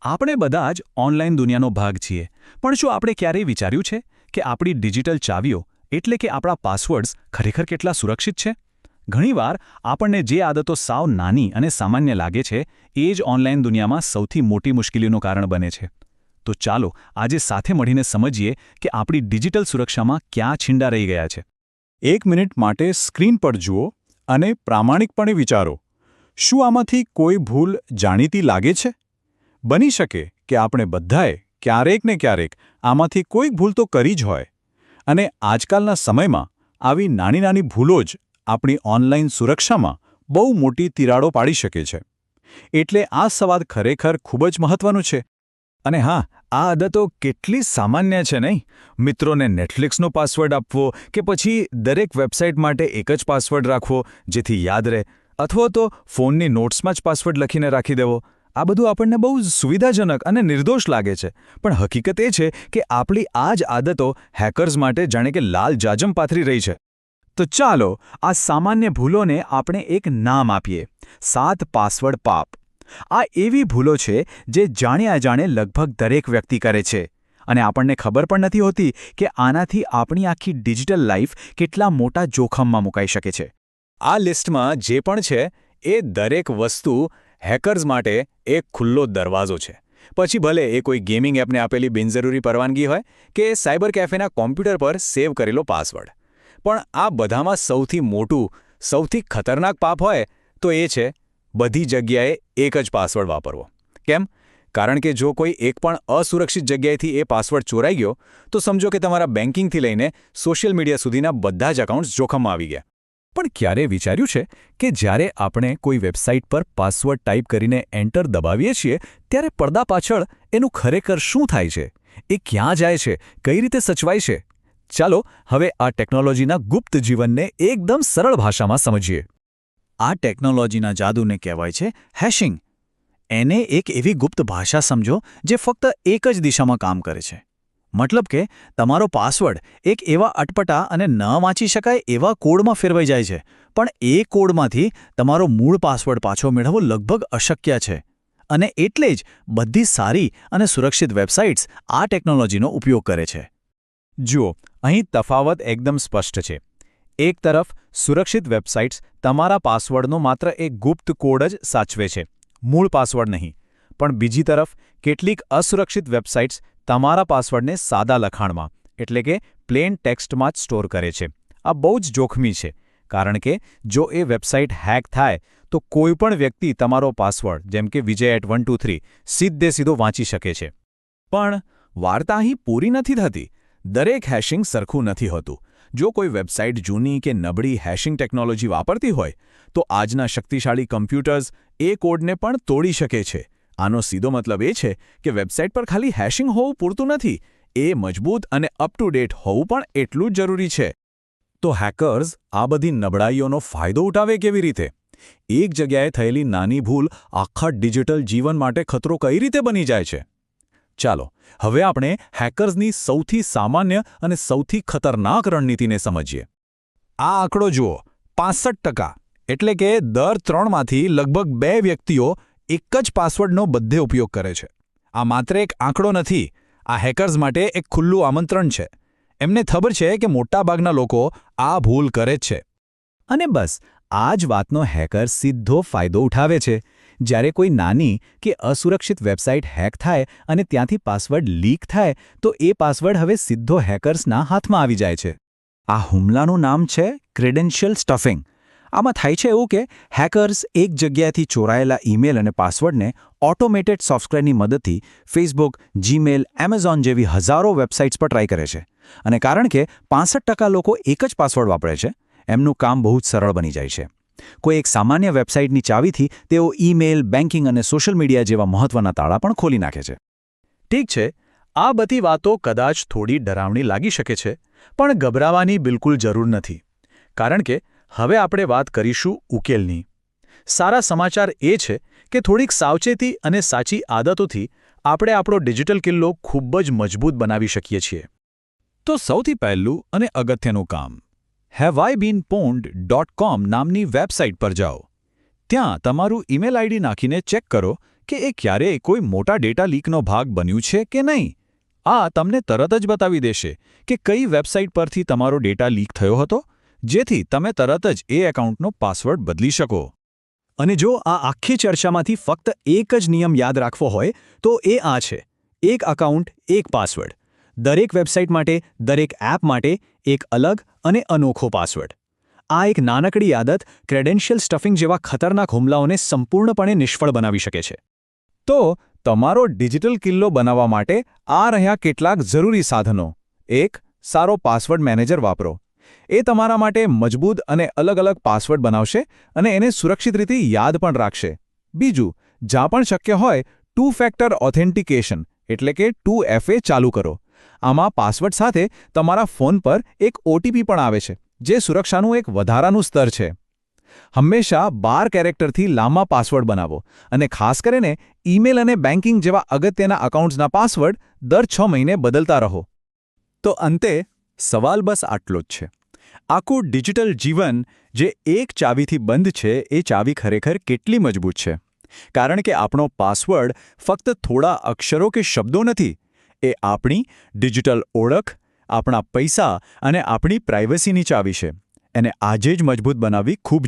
આપણે બધા જ ઓનલાઈન દુનિયાનો ભાગ છીએ, પણ શું આપણે ક્યારેય વિચાર્યું છે કે આપણી ડિજિટલ ચાવીઓ એટલે કે આપણા પાસવર્ડ્સ ખરેખર કેટલા સુરક્ષિત છે? ઘણીવાર આપણને જે આદતો સાવ નાની અને સામાન્ય લાગે છે એ જ ઓનલાઈન દુનિયામાં સૌથી મોટી મુશ્કેલીનું કારણ બને છે. તો ચાલો આજે સાથે મળીને સમજીએ કે આપણી ડિજિટલ સુરક્ષામાં ક્યાં છીંડા રહી ગયા છે. 1 મિનિટ માટે સ્ક્રીન પર જુઓ અને પ્રામાણિકપણે વિચારો, શું આમાંથી કોઈ ભૂલ જાણીતી લાગે છે? બની શકે કે આપણે બધાએ ક્યારેક ને ક્યારેક આમાંથી કોઈક ભૂલ તો કરી જ હોય, અને આજકાલના સમયમાં આવી નાની નાની ભૂલો જ આપણી ઓનલાઈન સુરક્ષામાં બહુ મોટી તિરાડો પાડી શકે છે. એટલે આ સવાલ ખરેખર ખૂબ જ મહત્વનું છે. અને હા, આ આદતો કેટલી સામાન્ય છે નહીં? મિત્રોને નેટફ્લિક્સનો પાસવર્ડ આપવો કે પછી દરેક વેબસાઇટ માટે એક જ પાસવર્ડ રાખવો જેથી યાદ રહે, અથવા તો ફોનની નોટ્સમાં જ પાસવર્ડ લખીને રાખી દેવો. આ બધું આપણને બહુ સુવિધાજનક અને નિર્દોષ લાગે છે, પણ હકીકત એ છે કે આપણી આ જ આદતો હેકર્સ માટે જાણે કે લાલ જાજમ પાથરી રહી છે. તો ચાલો આ સામાન્ય ભૂલોને આપણે એક નામ આપીએ: 7 પાસવર્ડ પાપ. આ એવી ભૂલો છે જે જાણે અજાણે લગભગ દરેક વ્યક્તિ કરે છે, અને આપણને ખબર પણ નથી હોતી કે આનાથી આપણી આખી ડિજિટલ લાઈફ કેટલા મોટા જોખમમાં મુકાઈ શકે છે. આ લિસ્ટમાં જે પણ છે એ દરેક વસ્તુ હેકર્સ માટે એક ખુલ્લો દરવાજો છે. પછી ભલે એ કોઈ ગેમિંગ એપને આપેલી બિનજરૂરી પરવાનગી હોય કે સાયબર કેફેના કોમ્પ્યુટર પર સેવ કરેલો પાસવર્ડ. પણ આ બધામાં સૌથી મોટું, સૌથી ખતરનાક પાપ હોય તો એ છે બધી જગ્યાએ એક જ પાસવર્ડ વાપરવો. કેમ? કારણ કે જો કોઈ એક પણ અસુરક્ષિત જગ્યાએથી એ પાસવર્ડ ચોરાઈ ગયો તો સમજો કે તમારા બેન્કિંગથી લઈને સોશિયલ મીડિયા સુધીના બધા જ એકાઉન્ટ્સ જોખમમાં આવી ગયા. પણ ક્યારે વિચાર્યું છે કે જ્યારે આપણે કોઈ વેબસાઇટ પર પાસવર્ડ ટાઈપ કરીને એન્ટર દબાવીએ છીએ ત્યારે પડદા પાછળ એનું ખરેખર શું થાય છે? એ ક્યાં જાય છે? કઈ રીતે સચવાય છે? ચાલો હવે આ ટેકનોલોજીના ગુપ્ત જીવનને એકદમ સરળ ભાષામાં સમજીએ. આ ટેકનોલોજીના જાદુને કહેવાય છે હેશિંગ. એને એક એવી ગુપ્ત ભાષા સમજો જે ફક્ત એક જ દિશામાં કામ કરે છે. મતલબ કે તમારો પાસવર્ડ એક એવા અટપટા અને ન વાંચી શકાય એવા કોડમાં ફેરવાઈ જાય છે, પણ એ કોડમાંથી તમારો મૂળ પાસવર્ડ પાછો મેળવવો લગભગ અશક્ય છે. અને એટલે જ બધી સારી અને સુરક્ષિત વેબસાઇટ્સ આ ટેકનોલોજીનો ઉપયોગ કરે છે. જુઓ, અહીં તફાવત એકદમ સ્પષ્ટ છે. એક તરફ સુરક્ષિત વેબસાઇટ્સ તમારા પાસવર્ડનો માત્ર એક ગુપ્ત કોડ જ સાચવે છે, મૂળ પાસવર્ડ નહીં. પણ બીજી તરફ કેટલીક અસુરક્ષિત વેબસાઇટ્સ તમારા પાસવર્ડને સાદા લખાણમાં એટલે કે પ્લેન ટેક્સ્ટમાં જ સ્ટોર કરે છે. આ બહુ જ જોખમી છે, કારણ કે જો એ વેબસાઇટ હેક થાય તો કોઈ પણ વ્યક્તિ તમારો પાસવર્ડ જેમ કે vijay@123 સીધો વાંચી શકે છે. પણ વાર્તા અહીં પૂરી નથી થતી. દરેક હેશિંગ સરખું નથી હોતું. જો કોઈ વેબસાઇટ જૂની કે નબળી હેશિંગ ટેકનોલોજી વાપરતી હોય તો આજના શક્તિશાળી કમ્પ્યુટર્સ એ કોડને પણ તોડી શકે છે. આનો સીધો મતલબ એ છે કે વેબસાઇટ પર ખાલી હેશિંગ હોવું પૂરતું નથી, એ મજબૂત અને અપ ટુ ડેટ હોવું પણ એટલું જ જરૂરી છે. તો હેકર્સ આ બધી નબળાઈઓનો ફાયદો ઉઠાવે કેવી રીતે? એક જગ્યાએ થયેલી નાની ભૂલ આખા ડિજિટલ જીવન માટે ખતરો કઈ રીતે બની જાય છે? ચાલો હવે આપણે હેકર્સની સૌથી સામાન્ય અને સૌથી ખતરનાક રણનીતિને સમજીએ. આ આંકડો જુઓ, 65%, એટલે કે દર 3માંથી લગભગ 2 વ્યક્તિઓ એક જ પાસવર્ડનો બધે ઉપયોગ કરે છે. આ માત્ર એક આંકડો નથી, આ હેકર્સ માટે એક ખુલ્લું આમંત્રણ છે. એમને ખબર છે કે મોટાભાગના લોકો આ ભૂલ કરે જ છે. અને બસ આ જ વાતનો હેકર સીધો ફાયદો ઉઠાવે છે. જ્યારે કોઈ નાની કે અસુરક્ષિત વેબસાઇટ હેક થાય અને ત્યાંથી પાસવર્ડ લીક થાય તો એ પાસવર્ડ હવે સીધો હેકર્સના હાથમાં આવી જાય છે. આ હુમલાનું નામ છે ક્રેડેન્શિયલ સ્ટફિંગ. આમાં થાય છે એવું કે હેકર્સ એક જગ્યાએથી ચોરાયેલા ઈમેલ અને પાસવર્ડને ઓટોમેટેડ સોફ્ટવેરની મદદથી ફેસબુક, જીમેલ, એમેઝોન જેવી હજારો વેબસાઇટ્સ પર ટ્રાય કરે છે. અને કારણ કે 65% લોકો એક જ પાસવર્ડ વાપરે છે, એમનું કામ બહુ જ સરળ બની જાય છે. કોઈ એક સામાન્ય વેબસાઇટની ચાવીથી તેઓ ઈમેલ, બેન્કિંગ અને સોશિયલ મીડિયા જેવા મહત્વના તાળા પણ ખોલી નાખે છે. ઠીક છે, આ બધી વાતો કદાચ થોડી ડરાવણી લાગી શકે છે, પણ ગભરાવાની બિલકુલ જરૂર નથી. કારણ કે હવે આપણે વાત કરીશું ઉકેલની. સારા સમાચાર એ છે કે થોડીક સાવચેતી અને સાચી આદતોથી આપણે આપણો ડિજિટલ કિલ્લો ખૂબ જ મજબૂત બનાવી શકીએ છીએ. તો સૌથી પહેલું અને અગત્યનું કામ, haveibeenpwned.com નામની વેબસાઇટ પર જાઓ. ત્યાં તમારું ઈમેલ આઈડી નાખીને ચેક કરો કે એ ક્યારેય કોઈ મોટા ડેટા લીકનો ભાગ બન્યું છે કે નહીં. આ તમને તરત જ બતાવી દેશે કે કઈ વેબસાઇટ પરથી તમારો ડેટા લીક થયો હતો, જેથી તમે તરત જ એ એકાઉન્ટનો પાસવર્ડ બદલી શકો. અને જો આ આખી ચર્ચામાંથી ફક્ત એક જ નિયમ યાદ રાખવો હોય તો એ આ છે: એક એકાઉન્ટ, એક પાસવર્ડ. દરેક વેબસાઇટ માટે, દરેક એપ માટે એક અલગ અને અનોખો પાસવર્ડ. આ એક નાનકડી આદત ક્રેડેન્શિયલ સ્ટફિંગ જેવા ખતરનાક હુમલાઓને સંપૂર્ણપણે નિષ્ફળ બનાવી શકે છે. તો તમારો ડિજિટલ કિલ્લો બનાવવા માટે આ રહ્યા કેટલાક જરૂરી સાધનો. 1. સારો પાસવર્ડ મેનેજર વાપરો. એ તમારા માટે મજબૂત અને અલગ-અલગ પાસવર્ડ બનાવશે અને એને સુરક્ષિત રીતે યાદ પણ રાખશે. 2. જ્યાં પણ શક્ય હોય 2 ફેક્ટર ઓથેન્ટિકેશન એટલે કે 2FA ચાલુ કરો. આમાં પાસવર્ડ સાથે તમારા ફોન પર એક OTP પણ આવે છે, જે સુરક્ષાનું એક વધારાનું સ્તર છે. હંમેશા 12 કેરેક્ટરથી લાંબા પાસવર્ડ બનાવો અને ખાસ કરીને ઈમેલ અને બેન્કિંગ જેવા અગત્યના એકાઉન્ટ્સના પાસવર્ડ દર 6 મહિને બદલતા રહો. તો અંતે સવાલ બસ આટલો જ છે: આખું ડિજિટલ જીવન જે એક ચાવીથી બંધ છે, એ ચાવી ખરેખર કેટલી મજબૂત છે? કારણ કે આપણો પાસવર્ડ ફક્ત થોડા અક્ષરો કે શબ્દો નથી. એ આપણી ડિજિટલ ઓળખ, આપણા પૈસા અને આપણી પ્રાઇવસીની ચાવી છે. એને આજે જ મજબૂત બનાવવી ખૂબ